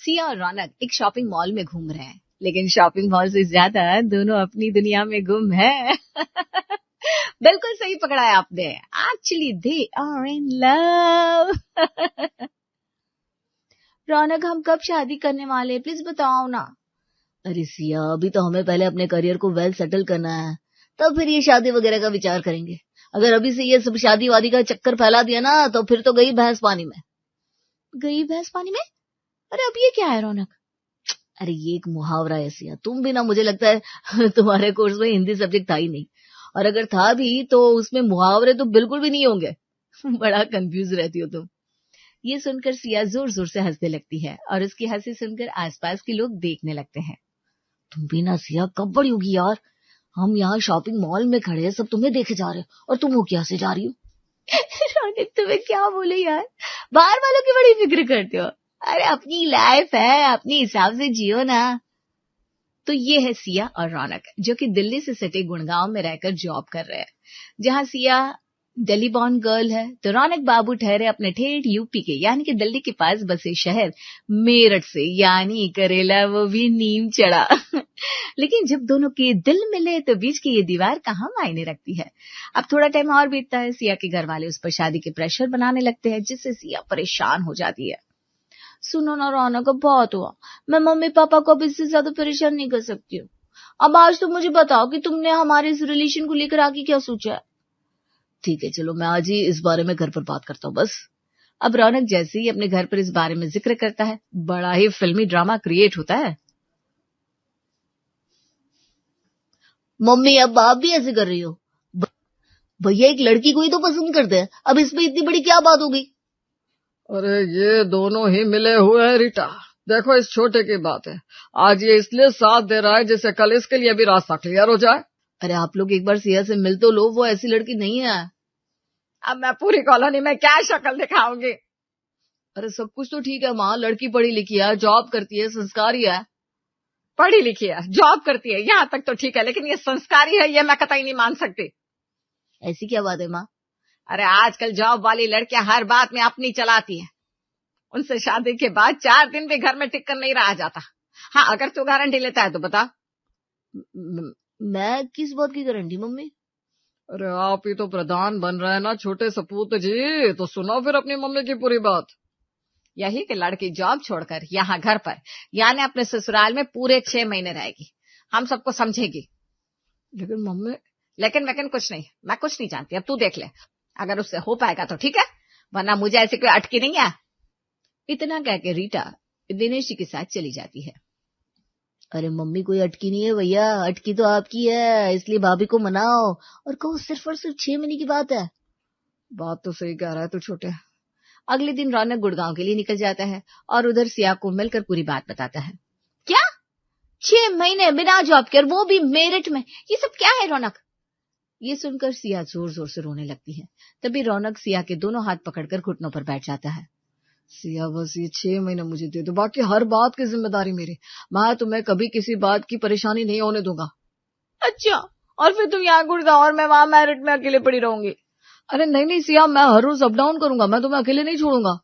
सिया और रौनक एक shopping mall में घूम रहे हैं, लेकिन शॉपिंग मॉल से ज्यादा दोनों अपनी दुनिया में गुम हैं। बिल्कुल सही पकड़ा है आपने। Actually they are in love. Raunak, हम कब शादी करने वाले हैं? प्लीज बताओ ना। अरे सिया, अभी तो हमें पहले अपने करियर को वेल सेटल करना है, तब फिर ये शादी वगैरह का विचार करेंगे। अगर अभी से ये सब शादी वादी का चक्कर फैला दिया ना, तो फिर तो गई भैंस पानी में। गई भैंस पानी में? अरे अब ये क्या है रौनक? अरे ये एक मुहावरा है सिया, तुम भी ना, मुझे लगता है तुम्हारे कोर्स में हिंदी सब्जेक्ट था ही नहीं, और अगर था भी तो उसमें मुहावरे तो बिल्कुल भी नहीं होंगे। बड़ा कंफ्यूज रहती हो तुम। ये सुनकर सिया जोर जोर से हंसने लगती है और उसकी हंसी सुनकर आसपास के लोग देखने लगते हैं। तुम भी ना सिया, कब बड़ी होगी यार? हम यहाँ शॉपिंग मॉल में खड़े हैं, सब तुम्हें देखे जा रहे हो और तुम हो क्या से जा रही हो? रौनक, तुम्हें क्या बोले यार, बाहर वालों की बड़ी फिक्र करते हो। अरे अपनी लाइफ है, अपने हिसाब से जियो ना। तो ये है सिया और रौनक, जो कि दिल्ली से सटे गुड़गांव में रहकर जॉब कर रहे हैं। जहां सिया दिल्ली बॉर्न गर्ल है, तो रौनक बाबू ठहरे अपने ठेठ यूपी के यानी कि दिल्ली के पास बसे शहर मेरठ से, यानी करेला वो भी नीम चढ़ा। लेकिन जब दोनों के दिल मिले तो बीच की ये दीवार कहाँ मायने रखती है। अब थोड़ा टाइम और बीतता है, सिया के घर वाले उस पर शादी के प्रेशर बनाने लगते हैं, जिससे सिया परेशान हो जाती है। सुनो ना रौनक, अब बहुत हुआ, मैं मम्मी पापा को अब इससे ज्यादा परेशान नहीं कर सकती हूँ। अब आज तो मुझे बताओ कि तुमने हमारे इस रिलेशन को लेकर आगे क्या सोचा है? ठीक है, चलो मैं आज ही इस बारे में घर पर बात करता हूँ बस। अब रौनक जैसे ही अपने घर पर इस बारे में जिक्र करता है, बड़ा ही फिल्मी ड्रामा क्रिएट होता है। मम्मी, अब आप भी ऐसे कर रही हो? भैया एक लड़की को ही तो पसंद करते हैं, अब इसमें इतनी बड़ी क्या बात हो गई? अरे ये दोनों ही मिले हुए हैं रीटा। देखो, इस छोटे की बात है, आज ये इसलिए साथ दे रहा है जिससे कल इसके लिए भी रास्ता क्लियर हो जाए। अरे आप लोग एक बार सिया से मिल तो लो, वो ऐसी लड़की नहीं है। अब मैं पूरी कॉलोनी में क्या शक्ल दिखाऊंगी? अरे सब कुछ तो ठीक है माँ, लड़की पढ़ी लिखी है, जॉब करती है, संस्कारी है। पढ़ी लिखी है, जॉब करती है, यहाँ तक तो ठीक है, लेकिन ये संस्कारी है ये मैं कतई नहीं मान सकती। ऐसी क्या बात है माँ? अरे आजकल जॉब वाली लड़कियां हर बात में अपनी चलाती है, उनसे शादी के बाद 4 दिन भी घर में टिक कर नहीं रहा जाता। हाँ, अगर तू गारंटी लेता है तो बता। मैं किस बात की गारंटी मम्मी? अरे आप ही तो प्रधान बन रहे हैं ना छोटे सपूत जी, तो सुनो फिर अपनी मम्मी की पूरी बात। यही कि लड़की जॉब छोड़कर यहाँ घर पर यानी अपने ससुराल में पूरे 6 महीने रहेगी, हम सबको समझेगी। लेकिन मम्मी। लेकिन कुछ नहीं, मैं कुछ नहीं जानती, अब तू देख ले, अगर उससे हो पाएगा तो ठीक है, वरना मुझे ऐसी कोई अटकी नहीं है। इतना कहकर रीटा दिनेश जी के साथ चली जाती है। अरे मम्मी, कोई अटकी नहीं है भैया, अटकी तो आपकी है, इसलिए भाभी को मनाओ और कहो सिर्फ और सिर्फ 6 महीने की बात है। बात तो सही कह रहा है तू छोटे। अगले दिन रौनक गुड़गांव के लिए निकल जाता है और उधर सिया को मिलकर पूरी बात बताता है। क्या? 6 महीने बिना जॉब के, और वो भी मेरठ में? ये सब क्या है रौनक? ये सुनकर सिया जोर जोर से रोने लगती है। तभी रौनक सिया के दोनों हाथ पकड़कर घुटनों पर बैठ जाता है। सिया, बस ये 6 महीने मुझे दे दो, बाकी हर बात की जिम्मेदारी मेरी, मैं तुम्हें कभी किसी बात की परेशानी नहीं होने दूंगा। अच्छा, और फिर तुम यहाँ गुड़गांव और मैं वहां मेरठ में अकेले पड़ी रहूंगी? अरे नहीं नहीं सिया, मैं हर रोज अप डाउन करूंगा, मैं तुम्हें अकेले नहीं छोड़ूंगा।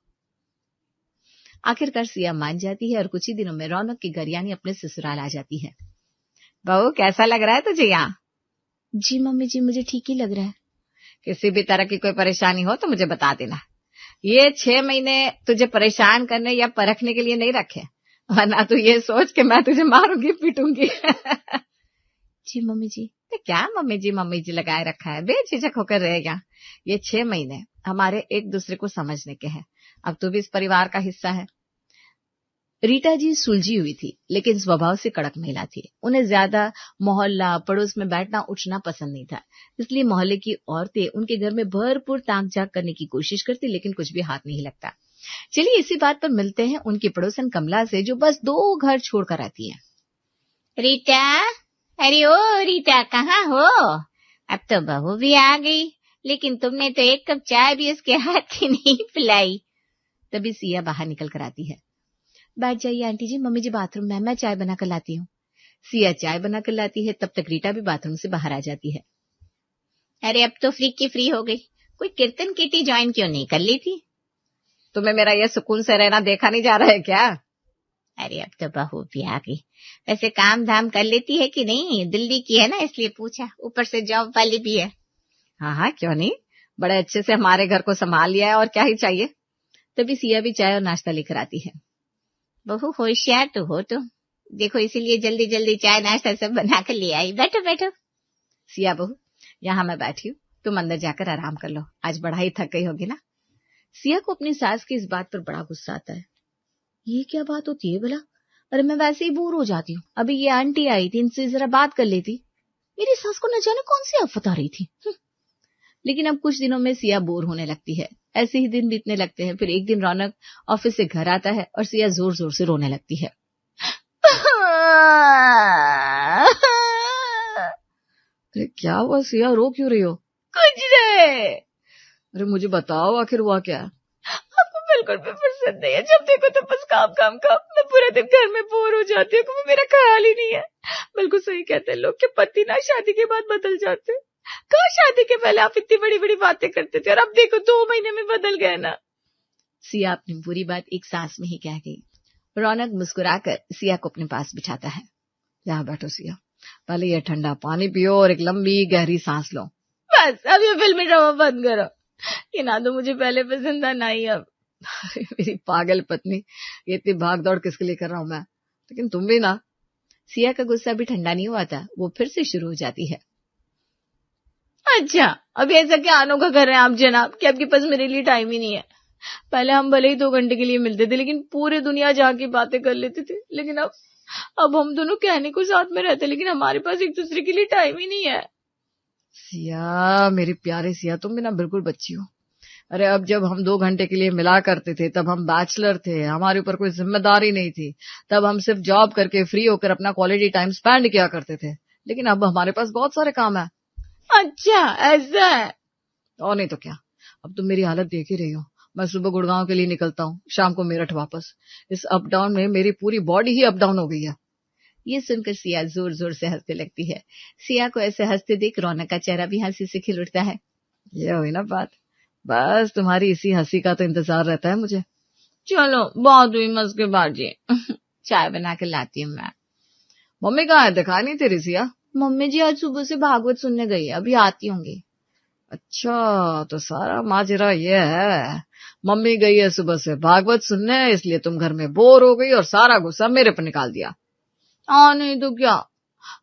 आखिरकार सिया मान जाती है और कुछ ही दिनों में रौनक की घर यानी अपने ससुराल आ जाती है। बहू, कैसा लग रहा है तुझे यहाँ? जी मम्मी जी, मुझे ठीक ही लग रहा है। किसी भी तरह की कोई परेशानी हो तो मुझे बता देना। ये 6 महीने तुझे परेशान करने या परखने के लिए नहीं रखे, वरना तू ये सोच के मैं तुझे मारूंगी पीटूंगी। जी मम्मी जी। तो क्या मम्मी जी लगाए रखा है, बेझिझक होकर रहेगा। ये 6 महीने हमारे एक दूसरे को समझने के हैं, अब तू भी इस परिवार का हिस्सा है। रीटा जी सुलझी हुई थी, लेकिन स्वभाव से कड़क महिला थी। उन्हें ज्यादा मोहल्ला पड़ोस में बैठना उठना पसंद नहीं था, इसलिए मोहल्ले की औरतें उनके घर में भरपूर ताक झाक करने की कोशिश करती, लेकिन कुछ भी हाथ नहीं लगता। चलिए इसी बात पर मिलते हैं उनकी पड़ोसन कमला से, जो बस 2 घर छोड़कर आती है। रीटा, अरे ओ रीटा, कहाँ हो? अब तो बहू भी आ गई, लेकिन तुमने तो एक कप चाय भी उसके हाथ की नहीं पिलाई। तभी सिया बाहर निकल कर आती है। बैठ जाइए आंटी जी, मम्मी जी बाथरूम में, मैं चाय बना कर लाती हूँ। सिया चाय बना कर लाती है, तब तक रीटा भी बाथरूम से बाहर आ जाती है। अरे अब तो फ्री की फ्री हो गई, कोई कीर्तन किटी ज्वाइन क्यों नहीं कर ली थी? तुम्हें मेरा ये सुकून से रहना देखा नहीं जा रहा है क्या? अरे अब तो बहू भी आ गई। वैसे काम धाम कर लेती है कि नहीं? दिल्ली की है ना इसलिए पूछा, ऊपर से जॉब वाली भी है। हाँ हाँ क्यों नहीं, बड़े अच्छे से हमारे घर को संभाल लिया है और क्या ही चाहिए। तभी सिया भी चाय और नाश्ता लेकर आती है। बहू होशियार तो हो तुम, देखो इसीलिए जल्दी जल्दी चाय नाश्ता सब बना कर ले आई। बैठो बैठो। सिया बहू यहाँ मैं बैठी हूँ, तुम अंदर जाकर आराम कर लो, आज बड़ा ही थक गई होगी ना। सिया को अपनी सास की इस बात पर बड़ा गुस्सा आता है। ये क्या बात होती है भला? अरे मैं वैसे ही बोर हो जाती हूँ, अभी ये आंटी आई थी, इनसे जरा बात कर लेती। मेरी सास को न जाने कौन सी आफत आ रही थी। लेकिन अब कुछ दिनों में सिया बोर होने लगती है। ऐसे ही दिन बीतने लगते हैं। फिर एक दिन रौनक ऑफिस से घर आता है और सिया जोर जोर से रोने लगती है। अरे क्या हुआ सिया, रो क्यों रही हो? कुछ नहीं। अरे मुझे बताओ आखिर हुआ क्या? आपको बिल्कुल भी फुर्सत नहीं है, जब देखो तो बस काम काम काम। मैं पूरे दिन घर में बोर हो जाती हूँ, क्योंकि मेरा ख्याल ही नहीं है। बिल्कुल सही कहते हैं लोग कि पति ना शादी के बाद बदल जाते हैं। कहाँ शादी के पहले आप इतनी बड़ी बड़ी बातें करते थे और अब देखो 2 महीने में बदल गए ना। सिया अपनी बुरी बात एक सांस में ही कह गई। रौनक मुस्कुराकर सिया को अपने पास बिठाता है। यहाँ बैठो सिया, पहले ये ठंडा पानी पियो और एक लंबी गहरी सांस लो। बस अब ये फिल्मी ड्रामा बंद करो, ये ना तो मुझे पहले पसंद था ना ही अब। मेरी पागल पत्नी, ये इतनी भाग दौड़ किसके लिए कर रहा हूं मैं, लेकिन तुम भी ना। सिया का गुस्सा भी ठंडा नहीं हुआ था, वो फिर से शुरू हो जाती है। अच्छा अभी ऐसा क्या अनोखा कर रहे हैं आप जनाब कि आपके पास मेरे लिए टाइम ही नहीं है। पहले हम भले ही 2 घंटे के लिए मिलते थे, लेकिन पूरे दुनिया जहाँ की बातें कर लेते थे। लेकिन अब हम दोनों कहने को साथ में रहते, लेकिन हमारे पास एक दूसरे के लिए टाइम ही नहीं है। सिया मेरी प्यारी सिया, तुम भी ना बिल्कुल बच्ची हो। अरे अब जब हम 2 घंटे के लिए मिला करते थे तब हम बैचलर थे, हमारे ऊपर कोई जिम्मेदारी नहीं थी। तब हम सिर्फ जॉब करके फ्री होकर अपना क्वालिटी टाइम स्पेंड किया करते थे। लेकिन अब हमारे पास बहुत सारे काम है। अच्छा ऐसा है? और नहीं तो क्या, अब तुम मेरी हालत देख ही रही हो। मैं सुबह गुड़गांव के लिए निकलता हूँ, शाम को मेरठ वापस। इस अप डाउन में मेरी पूरी बॉडी ही अप डाउन हो गई है। ये सुनकर सिया जोर जोर से हंसने लगती है। सिया को ऐसे हंसते देख रौनक का चेहरा भी हंसी से खिल उठता है। ये हुई ना बात, बस तुम्हारी इसी हंसी का तो इंतजार रहता है मुझे। चलो बहुत हुई मस्केबाजी, चाय बना के लाती हूँ मैं। मम्मी कहाँ है, दिखा नहीं तेरी सिया? मम्मी जी आज सुबह से भागवत सुनने गई है, अभी आती होंगी। अच्छा तो सारा माजरा ये है, मम्मी गई है सुबह से भागवत सुनने, इसलिए तुम घर में बोर हो गई और सारा गुस्सा मेरे पर निकाल दिया। हाँ नहीं तो क्या,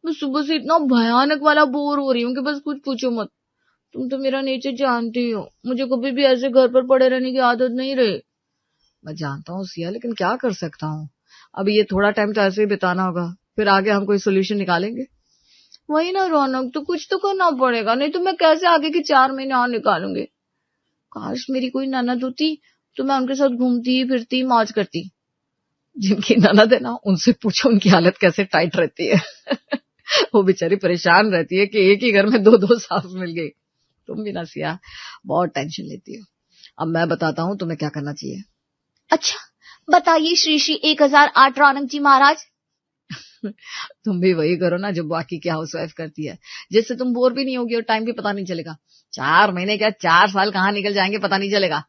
मैं सुबह से इतना भयानक वाला बोर हो रही हूँ कि बस कुछ पूछो मत। तुम तो मेरा नेचर जानती हो, मुझे कभी भी ऐसे घर पर पड़े रहने की आदत नहीं रही। मैं जानता हूँ सिया, लेकिन क्या कर सकता हूँ, अभी ये थोड़ा टाइम तो ऐसे ही बिताना होगा, फिर आगे हम कोई सोल्यूशन निकालेंगे। वही ना रौनक, तो कुछ तो करना पड़ेगा, नहीं तो मैं कैसे आगे के 4 महीने और निकालूंगी। काश मेरी कोई ननद होती तो मैं उनके साथ घूमती फिरती मौज करती। जिनकी ननद है ना उनसे पूछो उनकी हालत कैसे टाइट रहती है। वो बेचारी परेशान रहती है कि एक ही घर में 2-2 सास मिल गई। तुम भी ना सिया बहुत टेंशन लेती हो। अब मैं बताता हूँ तुम्हें क्या करना चाहिए। अच्छा बताइए श्री श्री 1008 रौनक जी महाराज। तुम भी वही करो ना जो बाकी की हाउसवाइफ करती है, जिससे तुम बोर भी नहीं होगी और टाइम भी पता नहीं चलेगा। 4 महीने क्या 4 साल कहाँ निकल जाएंगे पता नहीं चलेगा।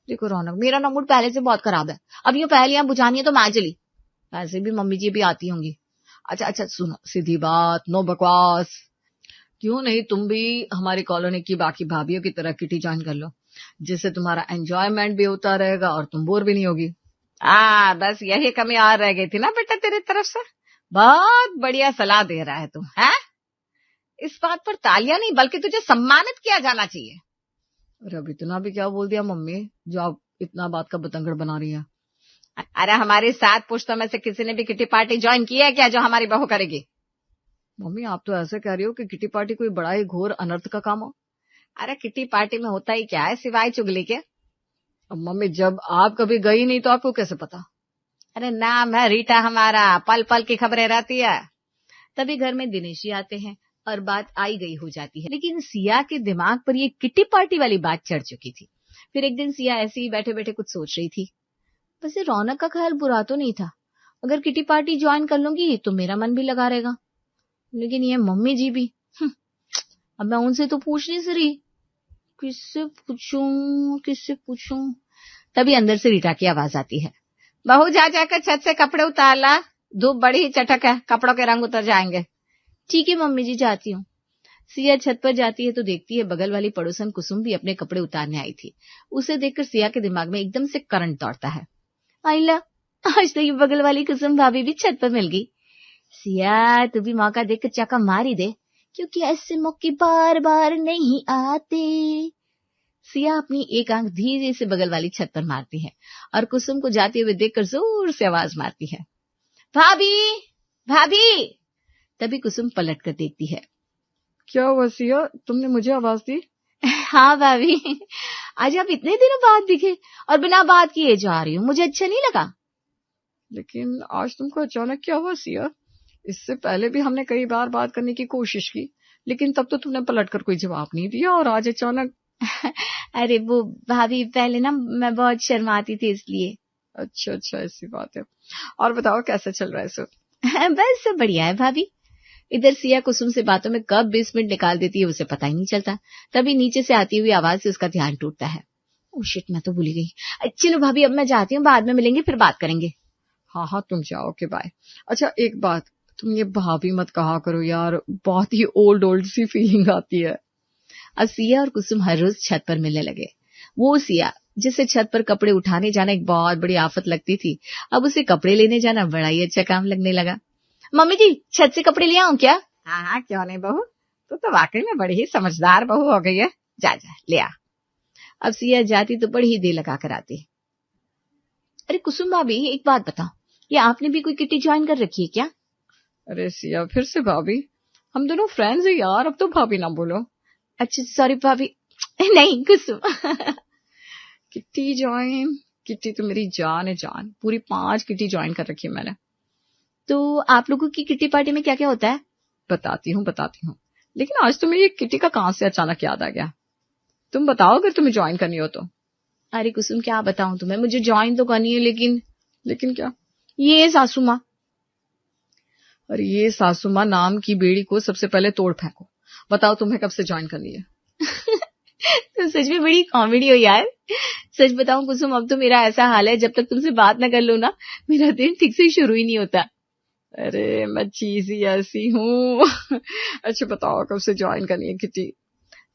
देखो रौनक, मेरा ना मूड पहले से बहुत खराब है, अब ये पहेलियां बुझानी है तो मैं चली। वैसे भी मम्मी जी भी आती होंगी। अच्छा सुनो, सीधी बात, नो बकवास। क्यों नहीं तुम भी हमारी कॉलोनी की बाकी भाभीियों की तरह किटी ज्वाइन कर लो, जिससे तुम्हारा एंजॉयमेंट भी होता रहेगा और तुम बोर भी नहीं होगी। बस यही कमी और रह गई थी ना बेटा तेरी तरफ से। बहुत बढ़िया सलाह दे रहा है तुम, है? इस बात पर तालियां नहीं बल्कि तुझे सम्मानित किया जाना चाहिए। अरे अब इतना भी क्या बोल दिया मम्मी, जो आप इतना बात का बतंगड़ बना रही है। अरे हमारी 7 पुश्तों में से किसी ने भी किटी पार्टी ज्वाइन की है क्या जो हमारी बहू करेगी? मम्मी आप तो ऐसे कह रही हो कि किटी पार्टी कोई बड़ा ही घोर अनर्थ का काम हो। अरे किटी पार्टी में होता ही क्या है सिवाय चुगली के। अब मम्मी जब आप कभी गई नहीं तो आपको कैसे पता? अरे नाम है रीटा हमारा, पल पल की खबरें रहती है। तभी घर में दिनेश जी आते हैं और बात आई गई हो जाती है। लेकिन सिया के दिमाग पर ये किटी पार्टी वाली बात चढ़ चुकी थी। फिर एक दिन सिया ऐसे ही बैठे बैठे कुछ सोच रही थी। वैसे रौनक का ख्याल बुरा तो नहीं था, अगर किटी पार्टी ज्वाइन कर लूंगी तो मेरा मन भी लगा रहेगा। लेकिन ये मम्मी जी भी, अब मैं उनसे तो पूछ नहीं रही, किससे पूछूं। तभी अंदर से रीटा की आवाज आती है। बहू जा जाकर छत से कपड़े उतार ला, धूप बड़ी ही चटक है, कपड़ों के रंग उतर जाएंगे। ठीक है मम्मी जी, जाती हूँ। सिया छत पर जाती है तो देखती है बगल वाली पड़ोसन कुसुम भी अपने कपड़े उतारने आई थी। उसे देखकर सिया के दिमाग में एकदम से करंट दौड़ता है। आइला, आज तो ये बगल वाली कुसुम भाभी भी छत पर मिल गई। सिया तू भी मौका देखकर चाका मार ही दे, क्योंकि ऐसे मौके बार बार नहीं आते। सिया अपनी एक आंख धीरे से बगल वाली छत पर मारती है और कुसुम को जाते हुए देखकर जोर से आवाज मारती है, भाभी भाभी। तभी कुसुम पलट कर देखती है। क्या हुआ सिया, तुमने मुझे आवाज दी? हाँ भाभी, आज आप इतने दिनों बाद दिखे और बिना बात किए जा रही हो, मुझे अच्छा नहीं लगा। लेकिन आज तुमको अचानक क्या हुआ सिया? इससे पहले भी हमने कई बार बात करने की कोशिश की, लेकिन तब तो तुमने पलटकर कोई जवाब नहीं दिया, और आज अचानक। अरे वो भाभी, पहले ना मैं बहुत शर्माती थी इसलिए। अच्छा अच्छा, ऐसी बात है। और बताओ कैसा चल रहा है सब? बस सब बढ़िया है भाभी। इधर सिया कुसुम से बातों में कब 20 मिनट निकाल देती है उसे पता ही नहीं चलता। तभी नीचे से आती हुई आवाज से उसका ध्यान टूटता है। ओह शिट, मैं तो भूल ही गई। चलो भाभी, अब मैं जाती हूँ, बाद में मिलेंगे, फिर बात करेंगे। हाँ हाँ, तुम जाओ, ओके बाय। अच्छा एक बात, तुम ये भाभी मत कहा करो यार, बहुत ही ओल्ड सी फीलिंग आती है। अब सिया और कुसुम हर रोज छत पर मिलने लगे। वो सिया जिसे छत पर कपड़े उठाने जाना एक बहुत बड़ी आफत लगती थी, अब उसे कपड़े लेने जाना बड़ा ही अच्छा काम लगने लगा। मम्मी जी, छत से कपड़े ले आऊं क्या? हाँ हाँ, क्यों नहीं बहू, तू तो वाकई में बड़ी ही समझदार बहू हो गई है। जा जा ले आ। अब सिया जाती तो बड़ी ही देर लगा कर आती। अरे कुसुम भाभी, एक बात बताओ, ये आपने भी कोई किटी ज्वाइन कर रखी है क्या? अरे सिया, फिर से भाभी? हम दोनों फ्रेंड्स हैं यार, अब तो भाभी ना बोलो। अच्छा सॉरी भाभी। नहीं कुसुम। Kitty join? किटी तो मेरी जान है जान, पूरी 5 किटी ज्वाइन कर रखी है मैंने। तो आप लोगों की किटी पार्टी में क्या क्या होता है? बताती हूँ, लेकिन आज तुम्हें ये किटी का कहां से अचानक याद आ गया? तुम बताओ अगर तुम्हें ज्वाइन करनी हो तो। अरे कुसुम, क्या बताऊं तुम्हें, मुझे ज्वाइन तो करनी है, लेकिन क्या? ये सासू माँ। अरे ये सासू माँ नाम की बेड़ी को सबसे पहले तोड़ फेंको। बताओ तुम्हें कब से ज्वाइन करनी है? तो सच में बड़ी कॉमेडी हो यार। सच बताऊं कुसुम, अब तो मेरा ऐसा हाल है, जब तक तुमसे बात न कर लो ना, मेरा दिन ठीक से शुरू ही नहीं होता। अरे मैं चीज ही ऐसी हूँ। अच्छा बताओ कब से ज्वाइन करनी है किटी?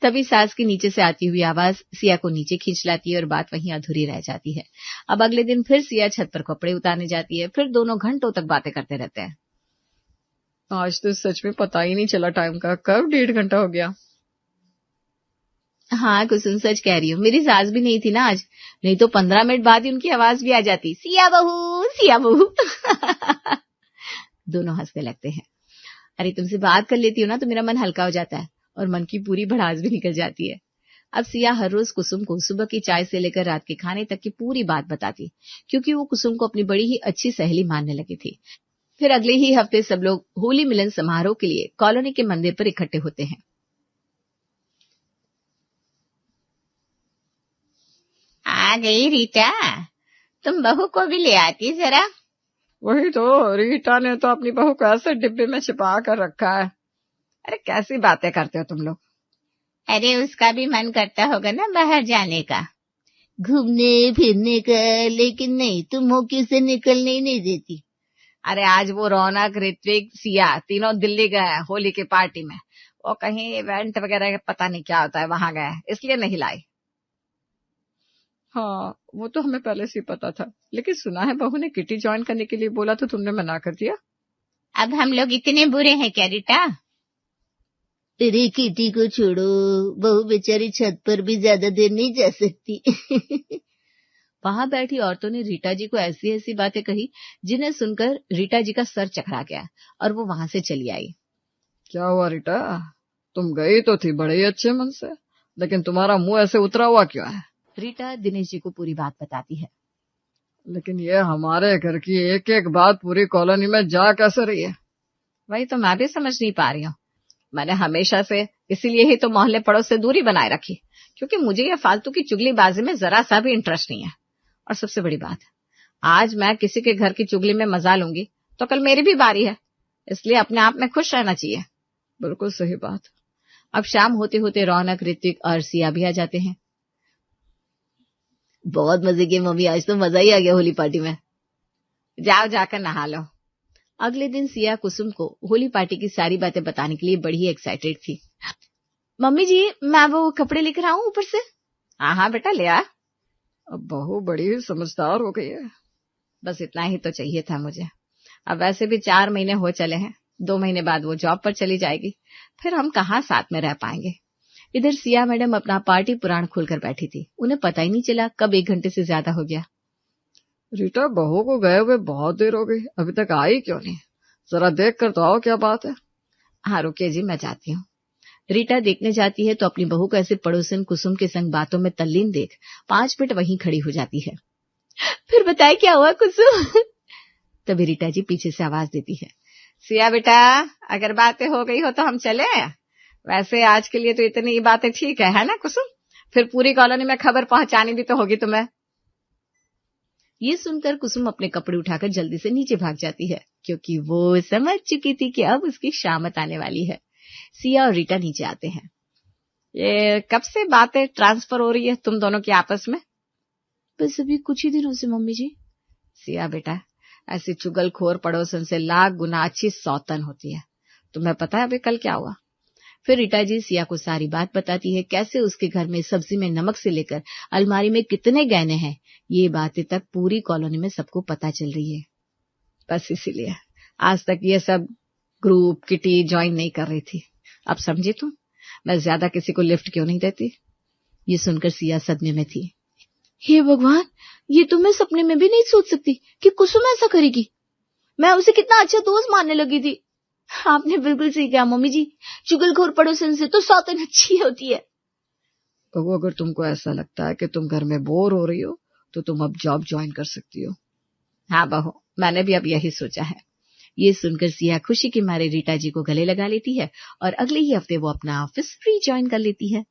तभी सास की नीचे से आती हुई आवाज सिया को नीचे खींच लाती है और बात वहीं अधूरी रह जाती है। अब अगले दिन फिर सिया छत पर कपड़े उतारने जाती है, फिर दोनों घंटों तक बातें करते रहते हैं। आज तो सच में पता ही नहीं चला टाइम का, कब 1.5 घंटा हो गया। हाँ कुसुम, सच कह रही हूँ, मेरी सास भी नहीं थी ना आज, नहीं तो 15 मिनट बाद ही उनकी आवाज भी आ जाती, सिया बहू सिया बहू। दोनों हंसने लगते हैं। अरे तुमसे बात कर लेती हूँ ना तो मेरा मन हल्का हो जाता है और मन की पूरी भड़ास भी निकल जाती है। अब सिया हर रोज कुसुम को सुबह की चाय से लेकर रात के खाने तक की पूरी बात बताती, क्योंकि वो कुसुम को अपनी बड़ी ही अच्छी सहेली मानने लगी थी। फिर अगले ही हफ्ते सब लोग होली मिलन समारोह के लिए कॉलोनी के मंदिर पर इकट्ठे होते हैं। आ गई रीटा, तुम बहू को भी ले आती जरा। वही तो, रीटा ने तो अपनी बहू को ऐसे डिब्बे में छिपा कर रखा है। अरे कैसी बातें करते हो तुम लोग? अरे उसका भी मन करता होगा ना बाहर जाने का, घूमने फिरने का, लेकिन नहीं, तुम हो कि उसे निकलने ही नहीं देती। अरे आज वो रौनक, ऋत्विक, सिया तीनों दिल्ली गए हैं होली की पार्टी में। वो कहीं इवेंट वगैरह पता नहीं क्या होता है, वहां गए, इसलिए नहीं लाई। हाँ वो तो हमें पहले से ही पता था, लेकिन सुना है बहू ने किटी ज्वाइन करने के लिए बोला तो तुमने मना कर दिया। अब हम लोग इतने बुरे हैं क्या रीटा? अरे किटी को छोड़ो, बहू बेचारी छत पर भी ज्यादा देर नहीं जा सकती। वहां बैठी औरतों ने रीटा जी को ऐसी ऐसी बातें कही जिन्हें सुनकर रीटा जी का सर चकरा गया और वो वहां से चली आई। क्या हुआ रीटा, तुम गई तो थी बड़े ही अच्छे मन से, लेकिन तुम्हारा मुंह ऐसे उतरा हुआ क्यों है? रीटा दिनेश जी को पूरी बात बताती है। लेकिन ये हमारे घर की एक एक बात पूरी कॉलोनी में जा कैसे रही है? वही तो मैं भी समझ नहीं पा रही हूँ। मैंने हमेशा से इसीलिए ही तो मोहल्ले पड़ोस से दूरी बनाए रखी, क्योंकि मुझे ये फालतू की चुगलीबाजी में जरा सा भी इंटरेस्ट नहीं है। और सबसे बड़ी बात, आज मैं किसी के घर की चुगली में मजा लूंगी तो कल मेरी भी बारी है, इसलिए अपने आप में खुश रहना चाहिए। बिल्कुल सही बात। अब शाम होते होते रौनक, ऋतिक और सिया भी आ जाते हैं। बहुत मजे किए मम्मी, आज तो मजा ही आ गया होली पार्टी में। जाओ जाकर नहा लो। अगले दिन सिया कुसुम को होली पार्टी की सारी बातें बताने के लिए बड़ी एक्साइटेड थी। मम्मी जी, मैं वो कपड़े लेकर आऊं ऊपर से? हाँ बेटा, ले आ। अब बहू बड़ी समझदार हो गई है। बस इतना ही तो चाहिए था मुझे। अब वैसे भी 4 महीने हो चले हैं, 2 महीने बाद वो जॉब पर चली जाएगी, फिर हम कहाँ साथ में रह पाएंगे। इधर सिया मैडम अपना पार्टी पुराण खोलकर बैठी थी। उन्हें पता ही नहीं चला कब 1 घंटे से ज्यादा हो गया। रीटा, बहू को गए हुए बहुत देर हो गई, अभी तक आई क्यों नहीं? जरा देख कर तो आओ, क्या बात है। हाँ रुकिए जी, मैं जाती हूँ। रीटा देखने जाती है तो अपनी बहू को ऐसे पड़ोसन कुसुम के संग बातों में तल्लीन देख 5 मिनट वहीं खड़ी हो जाती है। फिर बताए क्या हुआ कुसुम? तभी रीटा जी पीछे से आवाज देती है, सिया बेटा, अगर बातें हो गई हो तो हम चले। वैसे आज के लिए तो इतनी बातें ठीक है ना कुसुम? फिर पूरी कॉलोनी में खबर पहुंचानी भी तो होगी तुम्हें। ये सुनकर कुसुम अपने कपड़े उठाकर जल्दी से नीचे भाग जाती है, क्योंकि वो समझ चुकी थी कि अब उसकी शामत आने वाली है। सिया और रीटा नीचे आते हैं। ये कब से बातें ट्रांसफर हो रही है तुम दोनों की आपस में? बस अभी कुछ ही दिनों से मम्मी जी। सिया बेटा, ऐसी चुगलखोर पड़ोसन से लाख गुना अच्छी सौतन होती है। तुम्हें पता है अभी कल क्या हुआ? फिर रीटा जी सिया को सारी बात बताती है, कैसे उसके घर में सब्जी में नमक से लेकर अलमारी में कितने गहने हैं, ये बातें तक पूरी कॉलोनी में सबको पता चल रही है। बस इसीलिए आज तक ये सब ग्रुप किटी ज्वाइन नहीं कर रही थी। अब समझी तुम, मैं ज्यादा किसी को लिफ्ट क्यों नहीं देती। ये सुनकर सिया सदमे में थी। हे भगवान, ये तो मैं सपने में भी नहीं सोच सकती कि कुसुम ऐसा करेगी। मैं उसे कितना अच्छा दोस्त मानने लगी थी। आपने बिल्कुल सही कहा मम्मी जी, चुगलखोर पड़ोसन से तो सौतन अच्छी होती है। बहू, अगर तुमको ऐसा लगता है कि तुम घर में बोर हो रही हो तो तुम अब जॉब ज्वाइन कर सकती हो। हाँ बहू, मैंने भी अब यही सोचा है। ये सुनकर सिया खुशी के मारे रीटा जी को गले लगा लेती है और अगले ही हफ्ते वो अपना ऑफिस रीजॉइन कर लेती है।